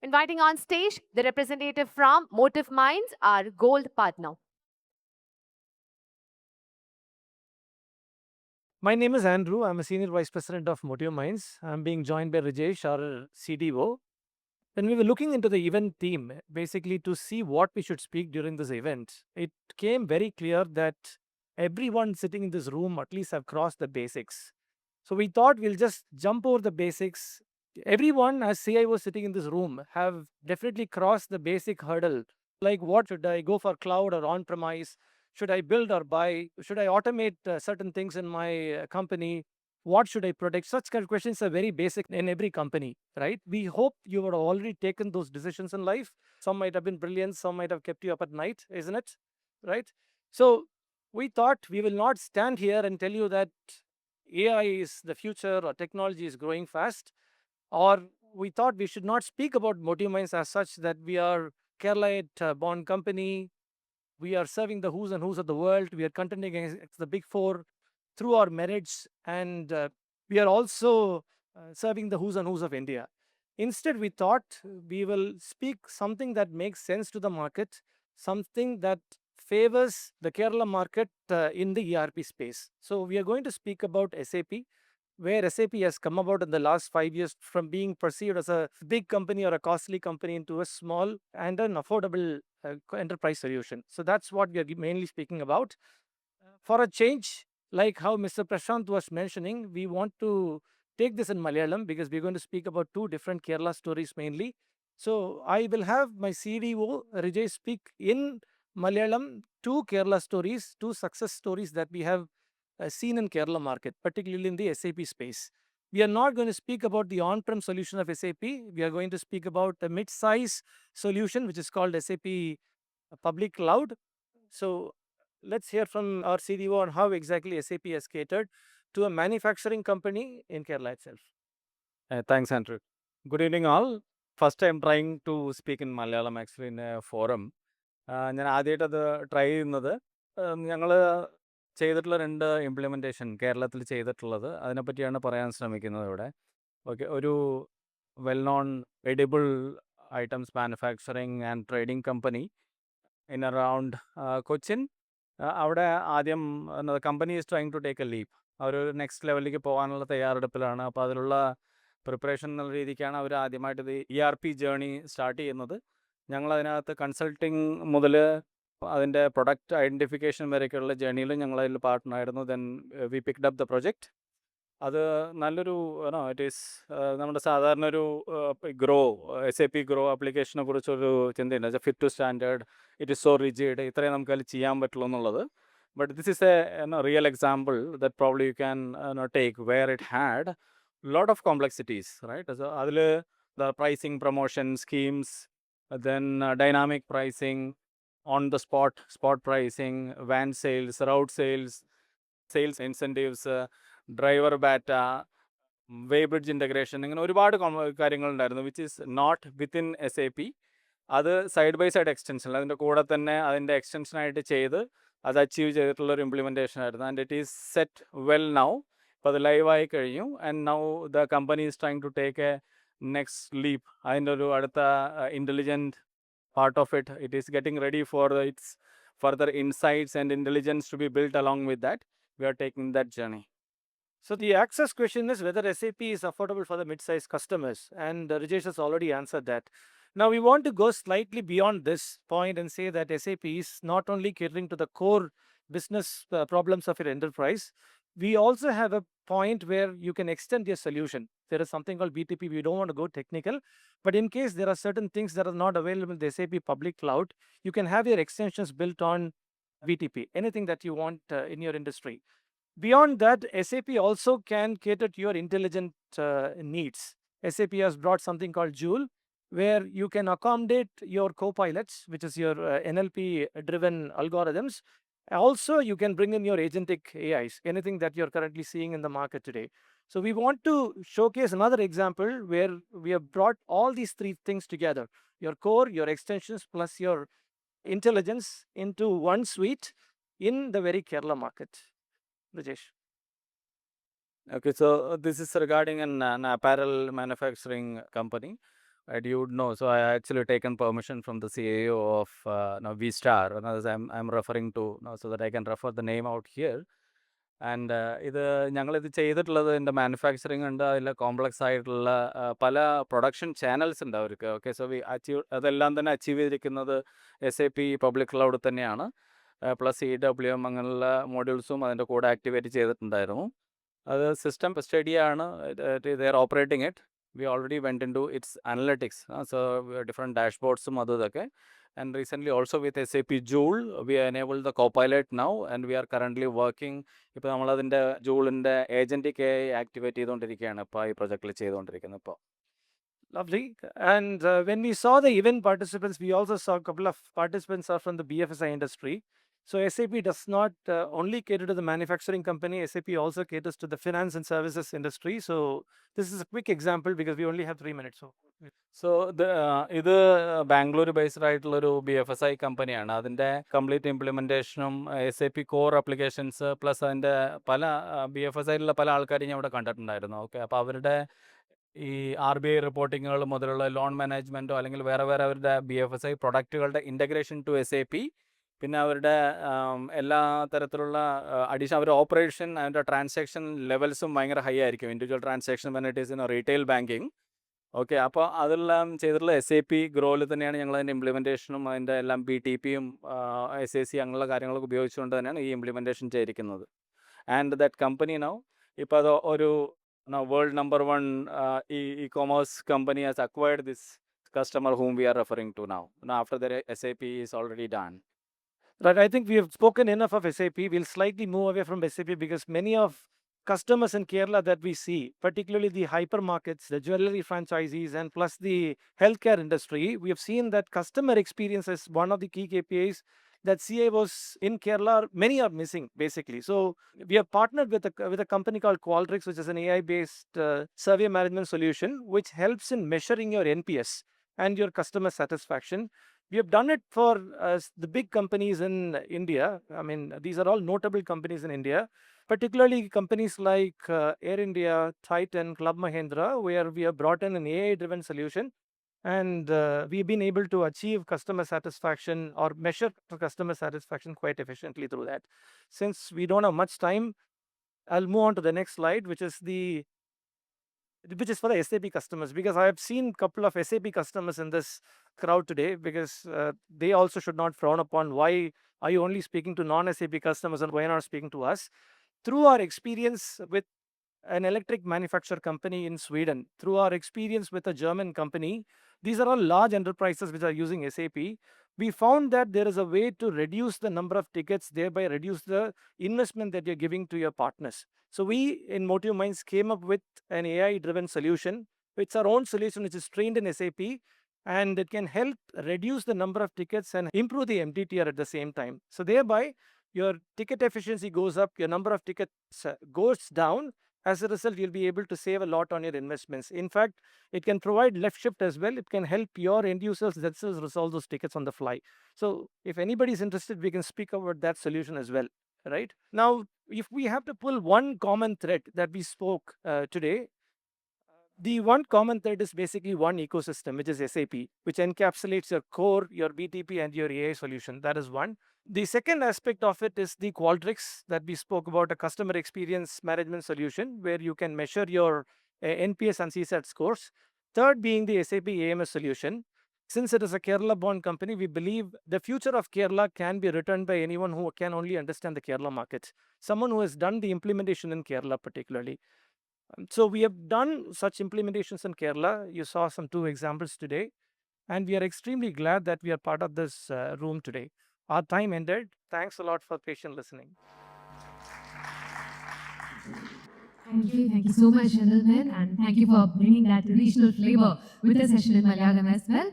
Inviting on stage the representative from Motiveminds, our gold partner. My name is Andrew. I'm a Senior Vice President of Motiveminds. I'm being joined by Rijesh, our CDO. When we were looking into the event team, basically to see what we should speak during this event, it came very clear that everyone sitting in this room at least have crossed the basics. So we thought we'll just jump over the basics. Everyone, as CIO sitting in this room, have definitely crossed the basic hurdle. Like, what should I go for, cloud or on premise? Should I build or buy? Should I automate certain things in my company? What should I protect? Such kind of questions are very basic in every company, right? We hope you have already taken those decisions in life. Some might have been brilliant, some might have kept you up at night, isn't it? Right? So we thought we will not stand here and tell you that AI is the future or technology is growing fast, or we thought we should not speak about Motiveminds as such, that we are Keralite bond company, we are serving the who's and who's of the world, we are contending against the big four through our merits, and we are also serving the who's and who's of India. Instead, we thought we will speak something that makes sense to the market, something that favors the Kerala market in the ERP space. So we are going to speak about SAP, where SAP has come about in the last 5 years from being perceived as a big company or a costly company into a small and an affordable enterprise solution. So that's what we are mainly speaking about. For a change, like how Mr. Prashant was mentioning, we want to take this in Malayalam because we're going to speak about two different Kerala stories mainly. So I will have my CDO Rijesh speak in Malayalam two Kerala stories, two success stories that we have seen in Kerala market, particularly in the SAP space. We are not going to speak about the on-prem solution of SAP. We are going to speak about a mid-size solution, which is called SAP Public Cloud. So let's hear from our CDO on how exactly SAP has catered to a manufacturing company in Kerala itself. Thanks, Andrew. Good evening, all. First time trying to speak in Malayalam actually in a forum. ഞാൻ ആദ്യമായിട്ട് അത് try ചെയ്യുന്നത് ഞങ്ങൾ ചെയ്തിട്ടുള്ള രണ്ട് implementation കേരളത്തിൽ ചെയ്തിട്ടുള്ളത് അതിനെപ്പറ്റിയാണ് പറയാൻ ശ്രമിക്കുന്നത് ഇവിടെ. ഓക്കെ, ഒരു well non edible items manufacturing and trading company in around Cochin. അവിടെ ആദ്യം company is trying to take a leap. അവരൊരു നെക്സ്റ്റ് ലെവലിലേക്ക് പോകാനുള്ള തയ്യാറെടുപ്പിലാണ്. അപ്പോൾ അതിലുള്ള പ്രിപ്പറേഷൻ എന്നുള്ള രീതിക്കാണ് അവർ ആദ്യമായിട്ട് ഇത് ERP ജേർണി സ്റ്റാർട്ട് ചെയ്യുന്നത്. ഞങ്ങൾ അതിനകത്ത് കൺസൾട്ടിങ് മുതൽ അതിൻ്റെ പ്രൊഡക്റ്റ് ഐഡൻറ്റിഫിക്കേഷൻ വരെയൊക്കെയുള്ള ജേർണിയിലും ഞങ്ങളതിൽ പാർട്ട്ണറായിരുന്നു. Then we picked up the project. അത് നല്ലൊരു ഇറ്റ് ഈസ് നമ്മുടെ സാധാരണ ഒരു SAP ഗ്രോ ആപ്ലിക്കേഷനെ കുറിച്ചൊരു ചിന്തയുണ്ട്. Fit to standard, it is so rigid, ഇത്രയും നമുക്ക് അതിൽ ചെയ്യാൻ പറ്റുള്ളൂ എന്നുള്ളത്. But this is a real example that probably you can take where it had lot of complexities, right? So the pricing promotion schemes, then dynamic pricing, on the spot pricing, van sales, route sales incentives, driver bata, Weybridge integration, ഇങ്ങനെ ഒരുപാട് കാര്യങ്ങളുണ്ടായിരുന്നു which is not within SAP. അത് side by side extension, അതിൻ്റെ കൂടെ തന്നെ അതിൻ്റെ എക്സ്റ്റൻഷനായിട്ട് ചെയ്ത് അത് അച്ചീവ് ചെയ്തിട്ടുള്ളൊരു ഇംപ്ലിമെൻറ്റേഷൻ ആയിരുന്നു. And it is set well now. ഇപ്പോൾ അത് ലൈവായി കഴിഞ്ഞു. And now the company is trying to take a next leap. അതിൻ്റെ ഒരു അടുത്ത intelligent part of it, it is getting ready for its further insights and intelligence to be built along with that. V are taking that journey. So the access question is whether SAP is affordable for the mid-sized customers, and Rajesh has already answered that. Now we want to go slightly beyond this point and say that SAP is not only catering to the core business problems of your enterprise. We also have a point where you can extend your solution. There is something called BTP. We don't want to go technical, but in case there are certain things that are not available in the SAP public cloud, you can have your extensions built on BTP, anything that you want in your industry. Beyond that, SAP also can cater to your intelligent needs. SAP has brought something called Joule, where you can accommodate your co-pilots, which is your NLP-driven algorithms. Also, you can bring in your agentic AIs, anything that you're currently seeing in the market today. So we want to showcase another example where we have brought all these three things together: your core, your extensions, plus your intelligence into one suite in the very Kerala market. Rajesh. Okay, so this is regarding an apparel manufacturing company. you would know. So I actually taken permission from the CAO of V-Star. I'm referring to so that I can refer the name out here. And ഞങ്ങളിത് ചെയ്തിട്ടുള്ളത് എൻ്റെ manufacturing ഉണ്ട്, അതിൽ complex ആയിട്ടുള്ള പല production channels ഉണ്ട് അവർക്ക്. Okay, so അതെല്ലാം തന്നെ അച്ചീവ് ചെയ്തിരിക്കുന്നത് SAP പബ്ലിക് ക്ലൗഡ് തന്നെയാണ്. പ്ലസ് EWM അങ്ങനെയുള്ള മോഡ്യൂൾസും അതിൻ്റെ കൂടെ ആക്ടിവേറ്റ് ചെയ്തിട്ടുണ്ടായിരുന്നു. അത് സിസ്റ്റം സ്റ്റഡിയാണ്, they are operating it. We already went in to its analytics, so different ഡാഷ്ബോർഡ്സും അതും ഇതൊക്കെ. And recently also with SAP Joule, we enabled the Copilot now, and we are currently working. ഇപ്പോൾ നമ്മളതിൻ്റെ ജൂളിൻ്റെ agentic activate ചെയ്തുകൊണ്ടിരിക്കുകയാണ് ഇപ്പോൾ ഈ പ്രൊജക്റ്റിൽ ചെയ്തുകൊണ്ടിരിക്കുന്നത് ഇപ്പോൾ. Lovely. And when we saw the event participants, we also saw a couple of participants are from the BFSI industry. So SAP does not only cater to the manufacturing company, SAP also caters to the finance and services industry. So this is a quick example because we only have 3 minutes. So ഇത് Bangalore based ആയിട്ടുള്ളൊരു BFSI കമ്പനിയാണ്. അതിൻ്റെ complete ഇംപ്ലിമെൻറ്റേഷനും SAP core applications plus അതിൻ്റെ പല BFSIയിലുള്ള പല ആൾക്കാരെയും ഞാൻ ഇവിടെ കണ്ടിട്ടുണ്ടായിരുന്നു. ഓക്കെ, അപ്പോൾ അവരുടെ ഈ RBI റിപ്പോർട്ടിങ്ങുകൾ മുതലുള്ള ലോൺ മാനേജ്മെൻറ്റോ അല്ലെങ്കിൽ വേറെ അവരുടെ BFSI പ്രൊഡക്റ്റുകളുടെ ഇൻ്റഗ്രേഷൻ ടു SAP, പിന്നെ അവരുടെ എല്ലാ തരത്തിലുള്ള അഡീഷൻ അവരുടെ ഓപ്പറേഷൻ അതിൻ്റെ ട്രാൻസാക്ഷൻ ലെവൽസും ഭയങ്കര ഹൈ ആയിരിക്കും. Individual transaction when it is in retail banking. Okay, അപ്പോൾ അതെല്ലാം ചെയ്തിട്ടുള്ള SAP ഗ്രോയിൽ തന്നെയാണ് ഞങ്ങൾ അതിൻ്റെ ഇംപ്ലിമെൻറ്റേഷനും അതിൻ്റെ എല്ലാം BTPയും SAC അങ്ങനെയുള്ള കാര്യങ്ങളൊക്കെ ഉപയോഗിച്ചുകൊണ്ട് തന്നെയാണ് ഈ ഇംപ്ലിമെൻറ്റേഷൻ ചെയ്തിരിക്കുന്നത്. ആൻഡ് ദാറ്റ് കമ്പനി നൗ ഇപ്പോൾ അത് ഒരു world number 1 e-commerce company has acquired this customer whom we are referring to now after the SAP is already done. Right, I think we have spoken enough of SAP. We'll slightly move away from SAP because many of customers in Kerala that we see, particularly the hypermarkets, the jewelry franchisees, and plus the healthcare industry, we have seen that customer experience is one of the key KPIs that CIOs in Kerala, many are missing basically. So we have partnered with a company called Qualtrics, which is an AI-based survey management solution, which helps in measuring your NPS and your customer satisfaction. We have done it for the big companies in India. I mean, these are all notable companies in India, particularly companies like Air India, Titan, Club Mahindra, where we have brought in an AI-driven solution. And we've been able to achieve customer satisfaction or measure customer satisfaction quite efficiently through that. Since we don't have much time, I'll move on to the next slide, which is for the SAP customers, because I have seen a couple of SAP customers in this crowd today, because they also should not frown upon why are you only speaking to non-SAP customers and why not speaking to us. Through our experience with an electric manufacturer company in Sweden, through our experience with a German company, these are all large enterprises which are using SAP. We found that there is a way to reduce the number of tickets, thereby reduce the investment that you're giving to your partners. So we in Motiveminds came up with an AI-driven solution. It's our own solution which is trained in SAP, and it can help reduce the number of tickets and improve the MTTR at the same time. So thereby, your ticket efficiency goes up, your number of tickets goes down. As a result, you'll be able to save a lot on your investments. In fact, it can provide left shift as well. It can help your end users themselves resolve those tickets on the fly. So if anybody is interested, we can speak about that solution as well, right? Now, if we have to pull one common thread that we spoke today, the one common thread is basically one ecosystem, which is SAP, which encapsulates your core, your BTP, and your AI solution. That is one. The second aspect of it is the Qualtrics that we spoke about, a customer experience management solution where you can measure your NPS and CSAT scores. Third being the SAP AMS solution. Since it is a Kerala-born company, we believe the future of Kerala can be written by anyone who can only understand the Kerala market, someone who has done the implementation in Kerala particularly. So we have done such implementations in Kerala. You saw some 2 examples today, and we are extremely glad that we are part of this room today. Our time ended. Thanks a lot for patient listening. Thank you so much, gentlemen, and thank you for bringing that regional flavor with the session in Malayalam as well.